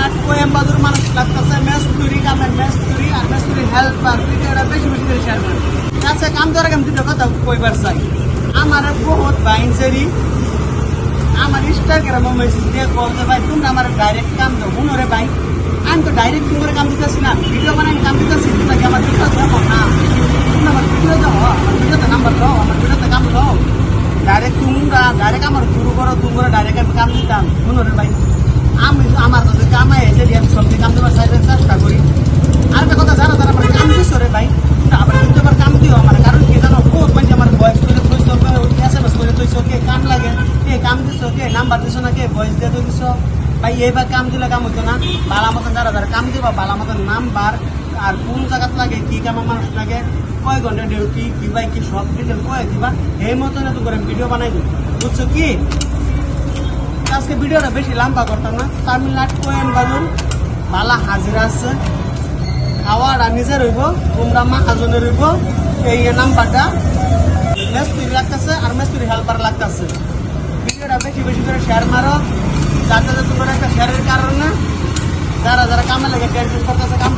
তামিলনাড়ু কোয়েম্বাদুর মানুষ লাগতেছে মেস্তুরি কামের মেস্তুরি আর মেস্তুরি হেল্পার ভিডিওটা বেশি বেশি করে শেয়ার করেন। আচ্ছা কাম দেওয়ার আগে আমি দুটো কথা কইবার চাই। আমার বহুত বাইনসেরি আমার ইনস্টাগ্রামে মেসেজ দিয়ে বলতে ভাই তোমরা আমার ডাইরেক্ট কাম দাও মনে ভাই আমি তো ডাইরেক্ট তোমার কাম দিতেছি না, ভিডিও বানাই কাম দিতেছি, তোমরা আমার ভিডিও দেখো না, তোমরা আমার ভিডিও দাও, আমার ভিডিওতে নাম্বার দাও, আমার ভিডিওতে কাম দাও। ডাইরেক্ট ডাইরেক্ট আমার শুরু করো, তোমরা ডাইরেক্ট আমি কাম দিতাম মনে ভাই। আমি আমার কাছে কামাই এসে দিয়ে আমি সবজি কাম দেওয়ার চেষ্টা করি। আর একটা কথা যারা যারা আমার কাম দিছো রে ভাই, তোমরা আবার কিন্তু এবার কাম দিও আমার, কারণ কি জানো বহুত মানে আমার ভয়েস করে থইছো, SMS করে থইছো, কে কাম লাগে, কে কাম দিছো, কে নাম্বার দিছো না, কে ভয়েস দিয়ে দিছো ভাই। এইবার কাম দিলে কাম হইতো না। বালা মতন যারা যারা কাম দিবা বালা মতন নাম্বার আর কোন জায়গাত লাগে, কি কাম মানুষ লাগে, কয় ঘন্টা ডিউটি, কি ভাই কি সব ডিটেল কয়ে দিবা, এই মতন তো করে ভিডিও বানাই দিই, বুঝছো কি? আজকে ভিডিওটা বেশি লম্বা করতাম না। তামিলনাড়ু কোয়েম্বাদুর বালা হাজিরা আছে, খাওয়াটা নিজের হইব, তোমরা মাহাজনের হইব। এই নাম্বারটা মেস্তুরি লাগতেছে আর মেস্তুরি হেল্পার লাগতেছে। ভিডিওটা বেশি বেশি করে শেয়ার মারো, যাতে তোমরা একটা শেয়ারের কারণে যারা যারা কামে লাগে টেনশন করতেছে কাম